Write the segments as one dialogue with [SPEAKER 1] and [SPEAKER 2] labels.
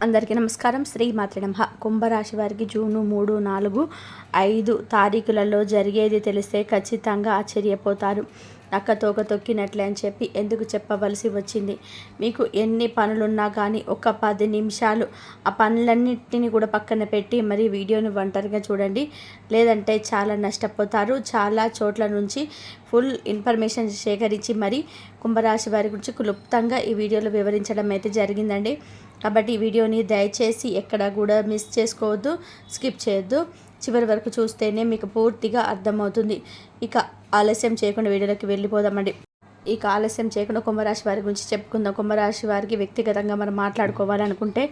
[SPEAKER 1] అందరికీ నమస్కారం. శ్రీమాత్రే నమః. కుంభరాశి వారికి జూన్ 3, 4, 5 తారీఖులలో జరిగేది తెలిస్తే ఖచ్చితంగా ఆశ్చర్యపోతారు. నక్కతోక తొక్కినట్లే అని చెప్పి ఎందుకు చెప్పవలసి వచ్చింది. మీకు ఎన్ని పనులున్నా కానీ ఒక 10 నిమిషాలు ఆ పనులన్నింటినీ కూడా పక్కన పెట్టి మరి వీడియోని ఒంటరిగా చూడండి. లేదంటే చాలా నష్టపోతారు. చాలా చోట్ల నుంచి ఫుల్ ఇన్ఫర్మేషన్ సేకరించి మరి కుంభరాశి వారి గురించి క్లుప్తంగా ఈ వీడియోలో వివరించడం అయితే జరిగిందండి. కాబట్టి ఈ వీడియోని దయచేసి ఎక్కడ కూడా మిస్ చేసుకోవద్దు, స్కిప్ చేయొద్దు. చివరి వరకు చూస్తేనే మీకు పూర్తిగా అర్థమవుతుంది. ఇక ఆలస్యం చేయకుండా వీడియోలోకి వెళ్ళిపోదామండి. ఇక ఆలస్యం చేయకుండా కుంభరాశి వారి గురించి చెప్పుకుందాం. కుంభరాశి వారికి వ్యక్తిగతంగా మనం మాట్లాడుకోవాలనుకుంటే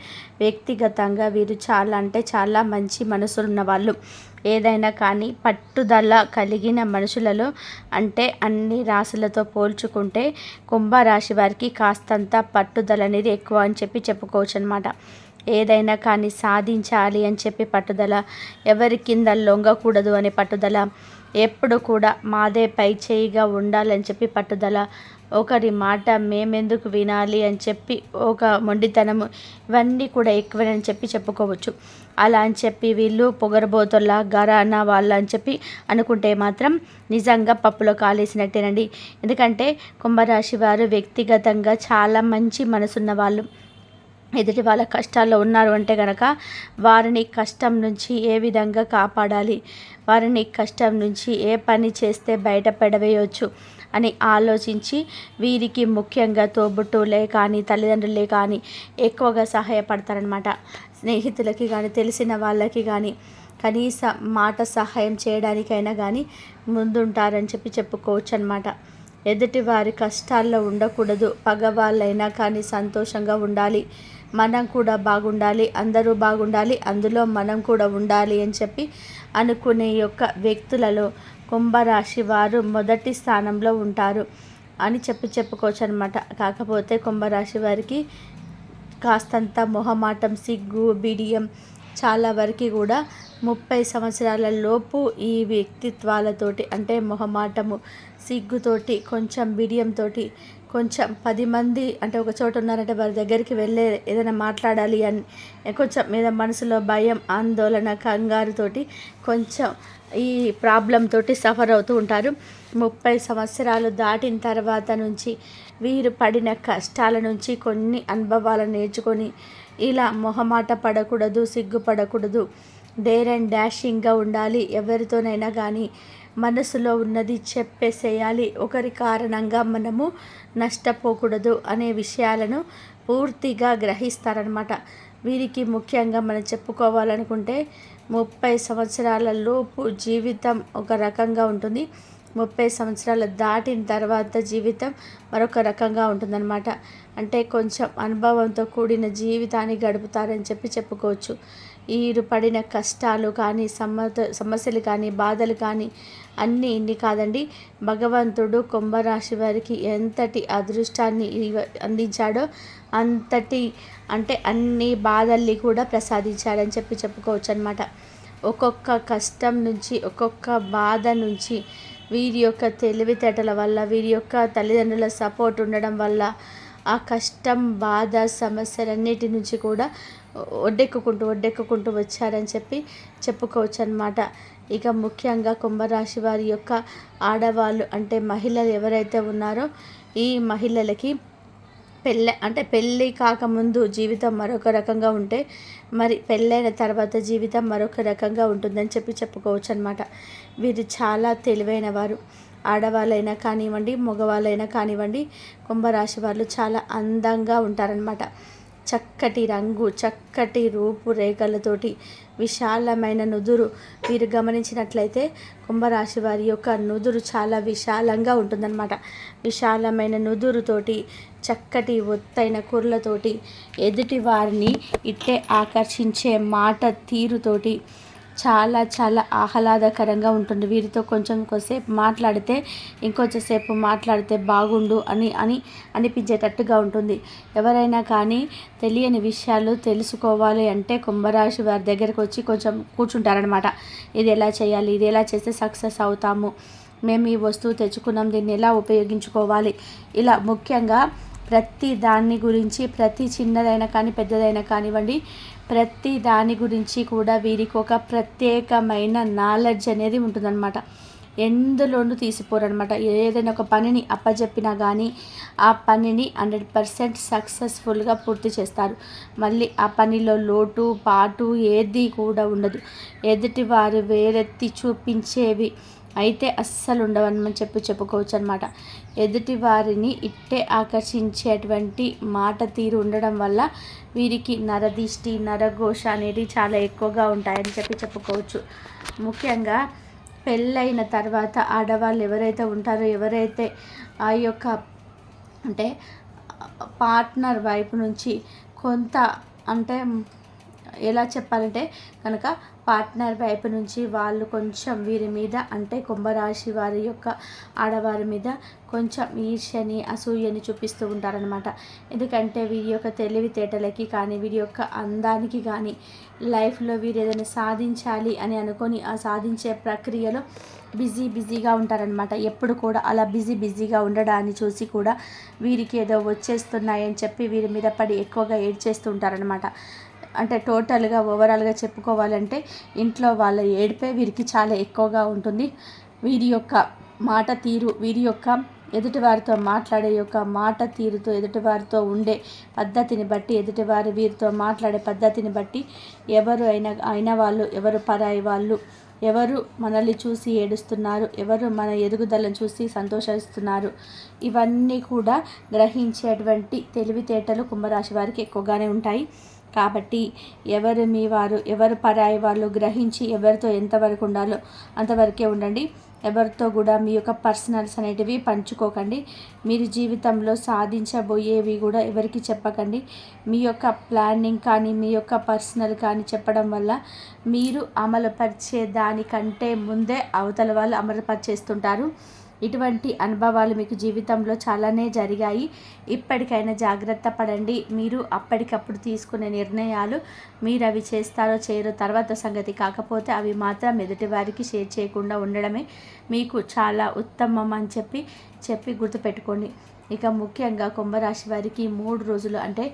[SPEAKER 1] వ్యక్తిగతంగా వీరు చాలా అంటే చాలా మంచి మనసులున్న వాళ్ళు. ఏదైనా కానీ పట్టుదల కలిగిన మనుషులలో అంటే అన్ని రాశులతో పోల్చుకుంటే కుంభరాశి వారికి కాస్తంత పట్టుదల అనేది ఎక్కువ అని చెప్పి చెప్పుకోవచ్చు అనమాట. ఏదైనా కానీ సాధించాలి అని చెప్పి పట్టుదల, ఎవరి కింద లొంగకూడదు అనే పట్టుదల, ఎప్పుడు కూడా మాదే పై చేయిగా ఉండాలని చెప్పి పట్టుదల, ఒకరి మాట మేమెందుకు వినాలి అని చెప్పి ఒక మొండితనము, ఇవన్నీ కూడా ఎక్కువని చెప్పి చెప్పుకోవచ్చు. అలా అని చెప్పి వీళ్ళు పొగరబోతుల గరానా వాళ్ళ అని చెప్పి అనుకుంటే మాత్రం నిజంగా పప్పులో కాలేసినట్టేనండి. ఎందుకంటే కుంభరాశి వారు వ్యక్తిగతంగా చాలా మంచి మనసున్న వాళ్ళు. ఎదుటి వాళ్ళ కష్టాల్లో ఉన్నారు అంటే కనుక వారిని కష్టం నుంచి ఏ విధంగా కాపాడాలి, వారిని కష్టం నుంచి ఏ పని చేస్తే బయటపడవేయవచ్చు అని ఆలోచించి వీరికి ముఖ్యంగా తోబుట్టువులే కానీ తల్లిదండ్రులే కానీ ఎక్కువగా సహాయపడతారనమాట. స్నేహితులకి కానీ తెలిసిన వాళ్ళకి కానీ కనీస మాట సహాయం చేయడానికైనా కానీ ముందుంటారని చెప్పి చెప్పుకోవచ్చు అనమాట. ఎదుటి వారి కష్టాల్లో ఉండకూడదు, పగవాళ్ళైనా కానీ సంతోషంగా ఉండాలి, మనం కూడా బాగుండాలి, అందరూ బాగుండాలి, అందులో మనం కూడా ఉండాలి అని చెప్పి అనుకునే యొక్క వ్యక్తులలో కుంభరాశి వారు మొదటి స్థానంలో ఉంటారు అని చెప్పుకోవచ్చు అనమాట. కాకపోతే కుంభరాశి వారికి కాస్తంత మొహమాటం, సిగ్గు, బిడియం చాలా వరకు కూడా 30 సంవత్సరాల లోపు ఈ వ్యక్తిత్వాలతోటి అంటే మొహమాటము, సిగ్గుతోటి, కొంచెం బిడియంతో, కొంచెం 10 మంది అంటే ఒక చోట ఉన్నారంటే వారి దగ్గరికి వెళ్ళే ఏదైనా మాట్లాడాలి అని కొంచెం మీద మనసులో భయం, ఆందోళన, కంగారుతోటి కొంచెం ఈ ప్రాబ్లం తోటి సఫర్ అవుతూ ఉంటారు. 30 సంవత్సరాలు దాటిన తర్వాత నుంచి వీరు పడిన కష్టాల నుంచి కొన్ని అనుభవాలను నేర్చుకొని ఇలా మొహమాట పడకూడదు, సిగ్గుపడకూడదు, డేర్ అండ్ డాషింగ్గా ఉండాలి, ఎవరితోనైనా కానీ మనసులో ఉన్నది చెప్పేసేయాలి, ఒకరి కారణంగా మనము నష్టపోకూడదు అనే విషయాలను పూర్తిగా గ్రహిస్తారనమాట. వీరికి ముఖ్యంగా మనం చెప్పుకోవాలనుకుంటే 30 సంవత్సరాల లోపు జీవితం ఒక రకంగా ఉంటుంది, 30 సంవత్సరాలు దాటిన తర్వాత జీవితం మరొక రకంగా ఉంటుందన్నమాట. అంటే కొంచెం అనుభవంతో కూడిన జీవితాన్ని గడుపుతారని చెప్పి చెప్పుకోవచ్చు. వీరు పడిన కష్టాలు కానీ సమస్యలు కానీ బాధలు కానీ అన్నీ ఇన్ని కాదండి. భగవంతుడు కుంభరాశి వారికి ఎంతటి అదృష్టాన్ని అందించాడో అంతటి అంటే అన్ని బాధల్ని కూడా ప్రసాదించాడని చెప్పి చెప్పుకోవచ్చు అనమాట. ఒక్కొక్క కష్టం నుంచి, ఒక్కొక్క బాధ నుంచి వీరి యొక్క తెలివితేటల వల్ల, వీరి యొక్క తల్లిదండ్రుల సపోర్ట్ ఉండడం వల్ల ఆ కష్టం, బాధ, సమస్యలన్నిటి నుంచి కూడా ఒడ్డెక్కుకుంటూ వచ్చారని చెప్పి చెప్పుకోవచ్చు అనమాట. ఇక ముఖ్యంగా కుంభరాశి వారి యొక్క ఆడవాళ్ళు అంటే మహిళలు ఎవరైతే ఉన్నారో ఈ మహిళలకి పెళ్ళి కాకముందు జీవితం మరొక రకంగా ఉంటే మరి పెళ్ళైన తర్వాత జీవితం మరొక రకంగా ఉంటుందని చెప్పి చెప్పుకోవచ్చు అనమాట. వీరు చాలా తెలివైన వారు. ఆడవాళ్ళైనా కానివ్వండి, మగవాళ్ళైనా కానివ్వండి, కుంభరాశి వాళ్ళు చాలా అందంగా ఉంటారనమాట. చక్కటి రంగు, చక్కటి రూపురేఖలతోటి, విశాలమైన నుదురు. వీరు గమనించినట్లయితే కుంభరాశి వారి యొక్క నుదురు చాలా విశాలంగా ఉంటుందన్నమాట. విశాలమైన నుదురుతోటి, చక్కటి ఒత్తైన కుర్లతోటి, ఎదుటి వారిని ఇట్లే ఆకర్షించే మాట తీరుతోటి చాలా చాలా ఆహ్లాదకరంగా ఉంటుంది. వీరితో కొంచెంసేపు మాట్లాడితే ఇంకొంచెంసేపు మాట్లాడితే బాగుండు అని అనిపించేటట్టుగా ఉంటుంది. ఎవరైనా కానీ తెలియని విషయాలు తెలుసుకోవాలి అంటే కుంభరాశి వారి దగ్గరకు వచ్చి కొంచెం కూర్చుంటారనమాట. ఇది ఎలా చేయాలి, ఇది ఎలా చేస్తే సక్సెస్ అవుతాము, మేము ఈ వస్తువు తెచ్చుకున్నాం, దీన్ని ఎలా ఉపయోగించుకోవాలి, ఇలా ముఖ్యంగా ప్రతి దాని గురించి, ప్రతి చిన్నదైనా కానీ పెద్దదైనా కానివ్వండి, ప్రతి దాని గురించి కూడా వీరికి ఒక ప్రత్యేకమైన నాలెడ్జ్ అనేది ఉంటుందన్నమాట. ఎందులోనూ తీసిపోరనమాట. ఏదైనా ఒక పనిని అప్పచెప్పినా కానీ ఆ పనిని 100% సక్సెస్ఫుల్గా పూర్తి చేస్తారు. మళ్ళీ ఆ పనిలో లోటు పాటు ఏది కూడా ఉండదు. ఎదుటివారు వేరెత్తి చూపించేవి అయితే అస్సలు ఉండవని చెప్పుకోవచ్చు అనమాట. ఎదుటి వారిని ఇట్టే ఆకర్షించేటువంటి మాట తీరు ఉండడం వల్ల వీరికి నరదిష్టి నరఘోష అనేది చాలా ఎక్కువగా ఉంటాయని చెప్పుకోవచ్చు. ముఖ్యంగా పెళ్ళైన తర్వాత ఆడవాళ్ళు ఎవరైతే ఉంటారో, ఎవరైతే ఆ యొక్క అంటే పార్ట్నర్ వైపు నుంచి కొంత అంటే ఎలా చెప్పాలంటే కనుక పార్ట్నర్ వైపు నుంచి వాళ్ళు కొంచెం వీరి మీద అంటే కుంభరాశి వారి యొక్క ఆడవారి మీద కొంచెం ఈర్ష్యని అసూయని చూపిస్తూ ఉంటారనమాట. ఎందుకంటే వీరి యొక్క తెలివితేటలకి కానీ వీరి యొక్క అందానికి కానీ లైఫ్లో వీరు ఏదైనా సాధించాలి అని అనుకొని ఆ సాధించే ప్రక్రియలో బిజీగా ఉంటారనమాట. ఎప్పుడు కూడా అలా బిజీగా ఉండడాన్ని చూసి కూడా వీరికి ఏదో వచ్చేస్తున్నాయని చెప్పి వీరి మీద పడి ఎక్కువగా ఏడ్చేస్తూ ఉంటారనమాట. అంటే టోటల్గా ఓవరాల్గా చెప్పుకోవాలంటే ఇంట్లో వాళ్ళ ఏడిపే వీరికి చాలా ఎక్కువగా ఉంటుంది. వీరి యొక్క మాట తీరు, వీరి యొక్క ఎదుటివారితో మాట్లాడే యొక్క మాట తీరుతో, ఎదుటివారితో ఉండే పద్ధతిని బట్టి, ఎదుటివారు వీరితో మాట్లాడే పద్ధతిని బట్టి ఎవరు అయిన వాళ్ళు, ఎవరు పరాయి వాళ్ళు, ఎవరు మనల్ని చూసి ఏడుస్తున్నారు, ఎవరు మన ఎదుగుదలను చూసి సంతోషిస్తున్నారు, ఇవన్నీ కూడా గ్రహించేటువంటి తెలివితేటలు కుంభరాశి వారికి ఎక్కువగానే ఉంటాయి. కాబట్టి ఎవరు మీ వారు, ఎవరు పరాయి వాళ్ళు గ్రహించి ఎవరితో ఎంతవరకు ఉండాలో అంతవరకే ఉండండి. ఎవరితో కూడా మీ యొక్క పర్సనల్స్ అనేటివి పంచుకోకండి. మీరు జీవితంలో సాధించబోయేవి కూడా ఎవరికి చెప్పకండి. మీ యొక్క ప్లానింగ్ కానీ మీ యొక్క పర్సనల్ కానీ చెప్పడం వల్ల మీరు అమలుపరిచే దానికంటే ముందే అవతల వాళ్ళు అమలుపరిచేస్తుంటారు. ఇటువంటి అనుభవాలు మీకు జీవితంలో చాలానే జరిగాయి. ఇప్పటికైనా జాగ్రత్త పడండి. మీరు అప్పటికప్పుడు తీసుకునే నిర్ణయాలు మీరు అవి చేస్తారో చేయరో తర్వాత సంగతి. కాకపోతే అవి మాత్రం ఎదుటి వారికి షేర్ చేయకుండా ఉండడమే మీకు చాలా ఉత్తమం అని చెప్పి గుర్తుపెట్టుకోండి. ఇక ముఖ్యంగా కుంభరాశి వారికి 3 రోజులు అంటే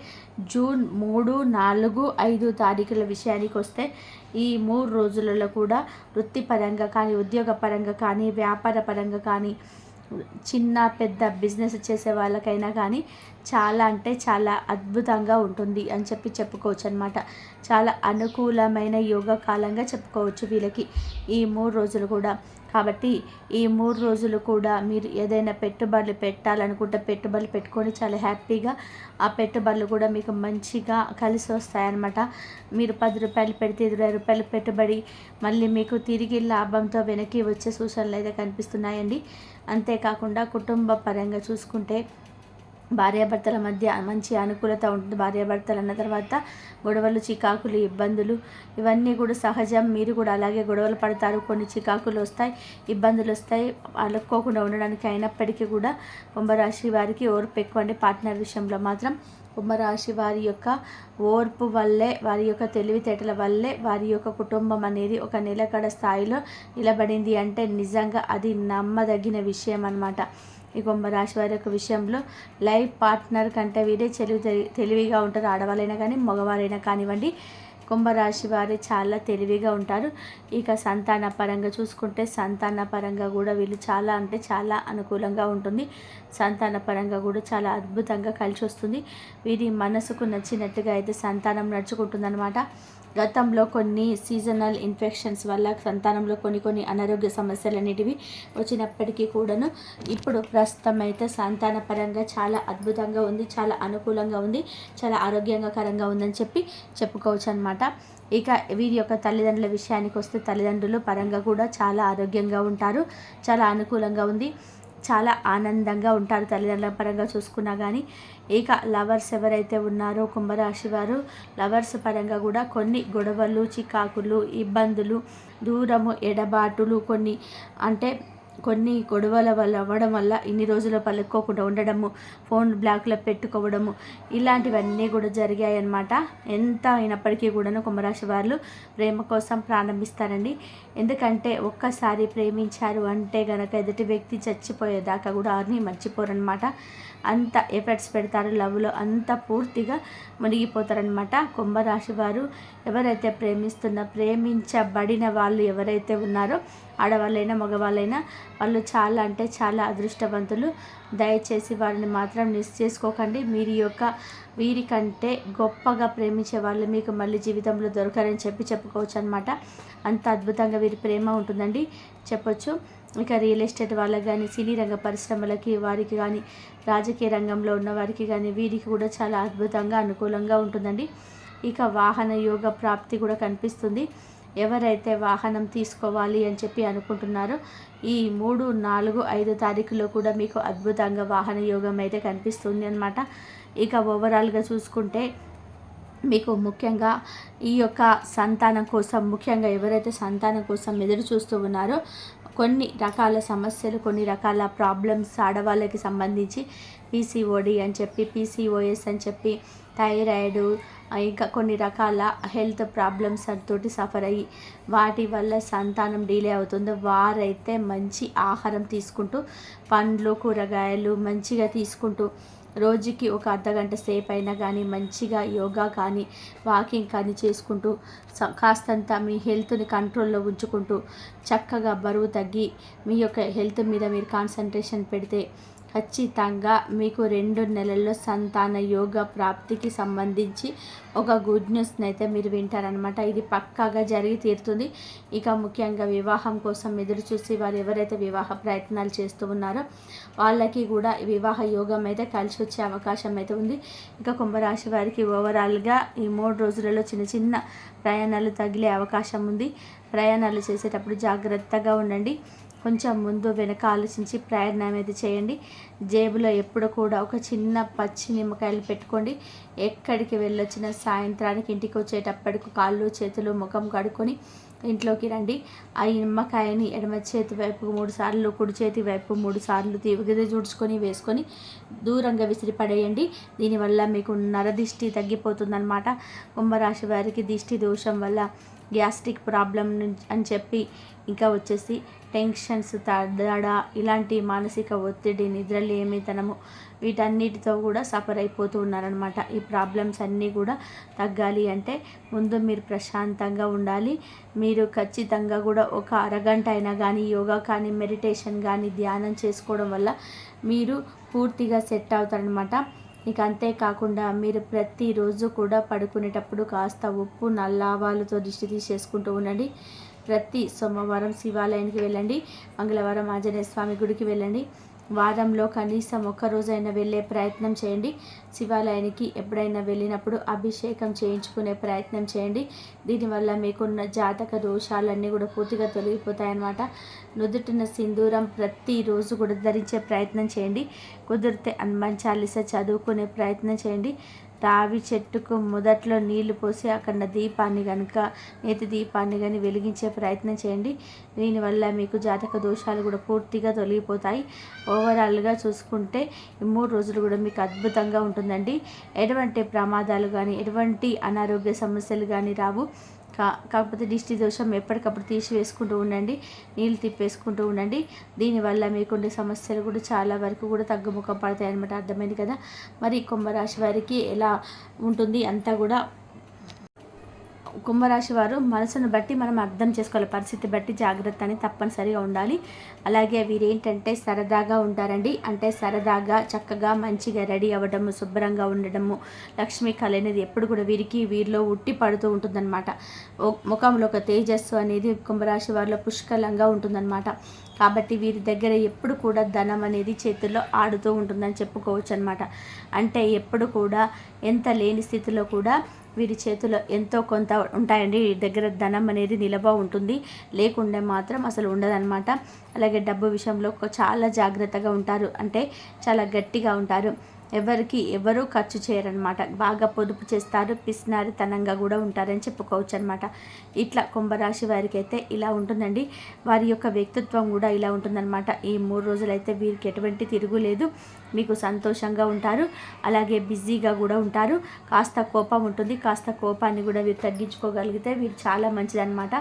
[SPEAKER 1] జూన్ 3, 4, 5 తారీఖుల విషయానికి వస్తే ఈ 3 రోజులలో కూడా వృత్తిపరంగా కానీ, ఉద్యోగపరంగా కానీ, వ్యాపార పరంగా కానీ, చిన్న పెద్ద బిజినెస్ చేసే వాళ్ళకైనా కానీ చాలా అంటే చాలా అద్భుతంగా ఉంటుంది అని చెప్పుకోవచ్చు అనమాట. చాలా అనుకూలమైన యోగ కాలంగా చెప్పుకోవచ్చు వీళ్ళకి ఈ 3 రోజులు కూడా. కాబట్టి ఈ 3 రోజులు కూడా మీరు ఏదైనా పెట్టుబడులు పెట్టాలనుకుంటే పెట్టుబడులు పెట్టుకొని చాలా హ్యాపీగా ఆ పెట్టుబడులు కూడా మీకు మంచిగా కలిసి వస్తాయన్నమాట. మీరు 10 రూపాయలు పెడితే 20 రూపాయలు పెట్టుబడి మళ్ళీ మీకు తిరిగి లాభంతో వెనక్కి వచ్చే సూచనలు అయితే కనిపిస్తున్నాయండి. అంతేకాకుండా కుటుంబ పరంగా చూసుకుంటే భార్యాభర్తల మధ్య మంచి అనుకూలత ఉంటుంది. భార్యాభర్తలు అన్న తర్వాత గొడవలు, చికాకులు, ఇబ్బందులు ఇవన్నీ కూడా సహజం. మీరు కూడా అలాగే గొడవలు పడతారు, కొన్ని చికాకులు వస్తాయి, ఇబ్బందులు వస్తాయి. అలుక్కోకుండా ఉండడానికి అయినప్పటికీ కూడా కుంభరాశి వారికి ఓర్పు ఎక్కువ అండి. పార్ట్నర్ విషయంలో మాత్రం కుంభరాశి వారి యొక్క ఓర్పు వల్లే, వారి యొక్క తెలివితేటల వల్లే వారి యొక్క కుటుంబం అనేది ఒక నిలకడ స్థాయిలో నిలబడింది అంటే నిజంగా అది నమ్మదగిన విషయం అన్నమాట. ఈ కుంభరాశి వారి యొక్క విషయంలో లైఫ్ పార్ట్నర్ కంటే వీరే తెలివిగా ఉంటారు. ఆడవాళ్ళైనా కానీ మగవారైనా కానివ్వండి, కుంభరాశి వారు చాలా తెలివిగా ఉంటారు. ఇక సంతాన పరంగా చూసుకుంటే సంతాన పరంగా కూడా వీళ్ళు చాలా అంటే చాలా అనుకూలంగా ఉంటుంది. సంతాన పరంగా కూడా చాలా అద్భుతంగా కలిసి వస్తుంది. వీరి మనసుకు నచ్చినట్టుగా అయితే సంతానం నడుచుకుంటుందన్నమాట. గతంలో కొన్ని సీజనల్ ఇన్ఫెక్షన్స్ వల్ల సంతానంలో కొన్ని అనారోగ్య సమస్యలు అనేటివి వచ్చినప్పటికీ కూడాను ఇప్పుడు ప్రస్తుతం అయితే సంతాన పరంగా చాలా అద్భుతంగా ఉంది, చాలా అనుకూలంగా ఉంది, చాలా ఆరోగ్యకరంగా ఉందని చెప్పుకోవచ్చు అనమాట. ఇక వీరి యొక్క తల్లిదండ్రుల విషయానికి వస్తే తల్లిదండ్రులు పరంగా కూడా చాలా ఆరోగ్యంగా ఉంటారు, చాలా అనుకూలంగా ఉంది, చాలా ఆనందంగా ఉంటారు తల్లిదండ్రుల పరంగా చూసుకున్నా కానీ. ఇక లవర్స్ ఎవరైతే ఉన్నారో కుంభరాశి వారు, లవర్స్ పరంగా కూడా కొన్ని గొడవలు, చికాకులు, ఇబ్బందులు, దూరము, ఎడబాటులు, కొన్ని అంటే కొన్ని గొడవల వల్ల అవ్వడం వల్ల ఇన్ని రోజులు పలుకోకుండా ఉండడము, ఫోన్ బ్లాక్లో పెట్టుకోవడము, ఇలాంటివన్నీ కూడా జరిగాయన్నమాట. ఎంత అయినప్పటికీ కూడాను కుంభరాశి వాళ్ళు ప్రేమ కోసం ప్రారంభిస్తారండి. ఎందుకంటే ఒక్కసారి ప్రేమించారు అంటే గనక ఎదుటి వ్యక్తి చచ్చిపోయేదాకా కూడా వారిని మర్చిపోరనమాట. అంత ఎఫర్ట్స్ పెడతారు లవ్లో, అంత పూర్తిగా మునిగిపోతారనమాట. కుంభరాశి వారు ఎవరైతే ప్రేమించబడిన వాళ్ళు ఎవరైతే ఉన్నారో, ఆడవాళ్ళైనా మగవాళ్ళైనా, వాళ్ళు చాలా అంటే చాలా అదృష్టవంతులు. దయచేసి వారిని మాత్రం మిస్ చేసుకోకండి. వీరికంటే గొప్పగా ప్రేమించే వాళ్ళు మీకు మళ్ళీ జీవితంలో దొరకరని చెప్పుకోవచ్చు అనమాట. అంత అద్భుతంగా వీరి ప్రేమ ఉంటుందండి చెప్పొచ్చు. ఇక రియల్ ఎస్టేట్ వాళ్ళకి కానీ, సినీ రంగ పరిశ్రమలకి వారికి కానీ, రాజకీయ రంగంలో ఉన్న వారికి కానీ వీరికి కూడా చాలా అద్భుతంగా అనుకూలంగా ఉంటుందండి. ఇక వాహన యోగ ప్రాప్తి కూడా కనిపిస్తుంది. ఎవరైతే వాహనం తీసుకోవాలి అని చెప్పి అనుకుంటున్నారో ఈ 3, 4, 5 తారీఖులో కూడా మీకు అద్భుతంగా వాహన యోగం అయితే కనిపిస్తుంది అన్నమాట. ఇక ఓవరాల్గా చూసుకుంటే మీకు ముఖ్యంగా ఈ యొక్క సంతానం కోసం, ముఖ్యంగా ఎవరైతే సంతానం కోసం ఎదురు చూస్తూ ఉన్నారో కొన్ని రకాల సమస్యలు, కొన్ని రకాల ప్రాబ్లమ్స్ ఆడవాళ్ళకి సంబంధించి పీసీఓడి అని చెప్పి, పీసీఓఎస్ అని చెప్పి, థైరాయిడ్, ఇంకా కొన్ని రకాల హెల్త్ ప్రాబ్లమ్స్ తోటి సఫర్ అయ్యి వాటి వల్ల సంతానం డిలే అవుతుందో వారైతే మంచి ఆహారం తీసుకుంటూ, పండ్లు కూరగాయలు మంచిగా తీసుకుంటూ, రోజుకి ఒక అర్ధగంట సేపు అయినా కానీ మంచిగా యోగా కానీ వాకింగ్ కానీ చేసుకుంటూ కాస్తంత మీ హెల్త్ని కంట్రోల్లో ఉంచుకుంటూ చక్కగా బరువు తగ్గి మీ యొక్క హెల్త్ మీద మీరు కాన్సన్ట్రేషన్ పెడితే ఖచ్చితంగా మీకు 2 నెలల్లో సంతాన యోగ ప్రాప్తికి సంబంధించి ఒక గుడ్ న్యూస్ని అయితే మీరు వింటారనమాట. ఇది పక్కాగా జరిగి తీరుతుంది. ఇక ముఖ్యంగా వివాహం కోసం ఎదురు చూసి వారు ఎవరైతే వివాహ ప్రయత్నాలు చేస్తూ ఉన్నారో వాళ్ళకి కూడా వివాహ యోగం అయితే కలిసి వచ్చే అవకాశం అయితే ఉంది. ఇక కుంభరాశి వారికి ఓవరాల్గా ఈ 3 రోజులలో చిన్న చిన్న ప్రయాణాలు తగిలే అవకాశం ఉంది. ప్రయాణాలు చేసేటప్పుడు జాగ్రత్తగా ఉండండి. కొంచెం ముందు వెనక ఆలోచించి ప్రయాణం అయితే చేయండి. జేబులో ఎప్పుడు కూడా ఒక చిన్న పచ్చి నిమ్మకాయలు పెట్టుకోండి. ఎక్కడికి వెళ్ళొచ్చిన సాయంత్రానికి ఇంటికి వచ్చేటప్పటికి కాళ్ళు చేతులు ముఖం కడుక్కొని ఇంట్లోకి రండి. ఆ నిమ్మకాయని ఎడమ చేతి వైపు 3 సార్లు, కుడి చేతి వైపు 3 సార్లు తుడుచుకొని వేసుకొని దూరంగా విసిరిపడేయండి. దీనివల్ల మీకు నరదిష్టి తగ్గిపోతుందన్నమాట. కుంభరాశి వారికి దిష్టి దోషం వల్ల గ్యాస్ట్రిక్ ప్రాబ్లం అని చెప్పి, ఇంకా వచ్చేసి టెన్షన్స్, తడద, ఇలాంటి మానసిక ఒత్తిడి, నిద్రలేమితనము, వీటన్నిటితో కూడా సఫర్ అయిపోతూ ఉన్నారనమాట. ఈ ప్రాబ్లమ్స్ అన్నీ కూడా తగ్గాలి అంటే ముందు మీరు ప్రశాంతంగా ఉండాలి. మీరు ఖచ్చితంగా కూడా ఒక అరగంట అయినా కానీ యోగా కానీ, మెడిటేషన్ కానీ, ధ్యానం చేసుకోవడం వల్ల మీరు పూర్తిగా సెట్ అవుతారనమాట. ఇక అంతేకాకుండా మీరు ప్రతిరోజు కూడా పడుకునేటప్పుడు కాస్త ఉప్పు, నల్ల ఆవాలతో దిష్టి తీసేసుకుంటూ ఉండండి. ప్రతి సోమవారం శివాలయానికి వెళ్ళండి. మంగళవారం ఆంజనేయ స్వామి గుడికి వెళ్ళండి. వారంలో కనీసం ఒక్కరోజైనా వెళ్ళే ప్రయత్నం చేయండి. శివాలయానికి ఎప్పుడైనా వెళ్ళినప్పుడు అభిషేకం చేయించుకునే ప్రయత్నం చేయండి. దీనివల్ల మీకున్న జాతక దోషాలన్నీ కూడా పూర్తిగా తొలగిపోతాయన్నమాట. నుదుటిన సింధూరం ప్రతిరోజు కూడా ధరించే ప్రయత్నం చేయండి. కుదిరితే హనుమాన్ చాలీసా చదువుకునే ప్రయత్నం చేయండి. రావి చెట్టుకు మొదట్లో నీళ్లు పోసి అక్కడ దీపాన్ని కనుక, నేతి దీపాన్ని కానీ వెలిగించే ప్రయత్నం చేయండి. దీనివల్ల మీకు జాతక దోషాలు కూడా పూర్తిగా తొలగిపోతాయి. ఓవరాల్గా చూసుకుంటే ఈ 3 రోజులు కూడా మీకు అద్భుతంగా ఉంటుందండి. ఎటువంటి ప్రమాదాలు కానీ, ఎటువంటి అనారోగ్య సమస్యలు కానీ రావు. కాకపోతే దిష్టి దోషం ఎప్పటికప్పుడు తీసివేసుకుంటూ ఉండండి, నీళ్ళు తిప్పేసుకుంటూ ఉండండి. దీనివల్ల మీకుండే సమస్యలు కూడా చాలా వరకు కూడా తగ్గుముఖం పడతాయి అన్నమాట. అర్థమైంది కదా. మరి కుంభరాశి వారికి ఎలా ఉంటుంది అంతా కూడా కుంభరాశి వారు మనసును బట్టి మనం అర్థం చేసుకోవాలి. పరిస్థితి బట్టి జాగ్రత్త అని తప్పనిసరిగా ఉండాలి. అలాగే వీరేంటంటే సరదాగా ఉంటారండి. అంటే సరదాగా చక్కగా మంచిగా రెడీ అవ్వడము, శుభ్రంగా ఉండడము, లక్ష్మీ కళ అనేది ఎప్పుడు కూడా వీరిలో ఉట్టి పడుతూ ఉంటుందన్నమాట. ముఖంలో ఒక తేజస్సు అనేది కుంభరాశి వారిలో పుష్కలంగా ఉంటుందన్నమాట. కాబట్టి వీరి దగ్గర ఎప్పుడు కూడా ధనం అనేది చేతుల్లో ఆడుతూ ఉంటుందని చెప్పుకోవచ్చు అనమాట. అంటే ఎప్పుడు కూడా ఎంత లేని స్థితిలో కూడా వీరి చేతిలో ఎంతో కొంత ఉంటాయండి. వీరి దగ్గర ధనం అనేది నిలవ ఉంటుంది, లేకుండా మాత్రం అసలు ఉండదన్నమాట. అలాగే డబ్బు విషయంలో చాలా జాగ్రత్తగా ఉంటారు. అంటే చాలా గట్టిగా ఉంటారు. ఎవరు ఖర్చు చేయరనమాట. బాగా పొదుపు చేస్తారు, పిసినారితనంగా కూడా ఉంటారని చెప్పుకోవచ్చు అనమాట. ఇట్లా కుంభరాశి వారికి అయితే ఇలా ఉంటుందండి. వారి యొక్క వ్యక్తిత్వం కూడా ఇలా ఉంటుందన్నమాట. ఈ 3 రోజులైతే వీరికి ఎటువంటి తిరుగులేదు. మీకు సంతోషంగా ఉంటారు, అలాగే బిజీగా కూడా ఉంటారు. కాస్త కోపం ఉంటుంది, కాస్త కోపాన్ని కూడా వీరు తగ్గించుకోగలిగితే వీరు చాలా మంచిదన్నమాట.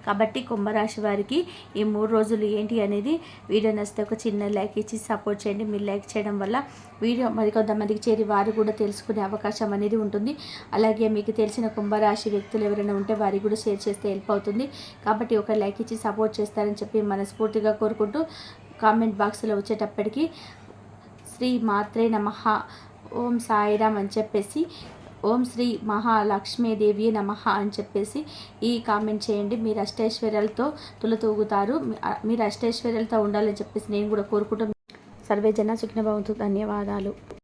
[SPEAKER 1] కాబట్టి కుంభరాశి వారికి ఈ 3 రోజులు ఏంటి అనేది వీడియో నచ్చితే ఒక చిన్న లైక్ ఇచ్చి సపోర్ట్ చేయండి. మీరు లైక్ చేయడం వల్ల వీడియో మరికొంతమందికి చేరి వారు కూడా తెలుసుకునే అవకాశం అనేది ఉంటుంది. అలాగే మీకు తెలిసిన కుంభరాశి వ్యక్తులు ఎవరైనా ఉంటే వారికి కూడా షేర్ చేస్తే హెల్ప్ అవుతుంది. కాబట్టి ఒక లైక్ ఇచ్చి సపోర్ట్ చేస్తారని చెప్పి మనస్ఫూర్తిగా కోరుకుంటూ కామెంట్ బాక్స్లో వచ్చేటప్పటికి శ్రీ మాత్రే నమః, ఓం సాయిరామ్ అని చెప్పేసి, ఓం శ్రీ మహాలక్ష్మీదేవి నమః అని చెప్పేసి ఈ కామెంట్ చేయండి. మీరు అష్టైశ్వర్యాలతో తులతూగుతారు. మీరు అష్టైశ్వర్యాలతో ఉండాలని చెప్పేసి నేను కూడా కోరుకుంటూ సర్వే జన సుఖినో భవంతు. ధన్యవాదాలు.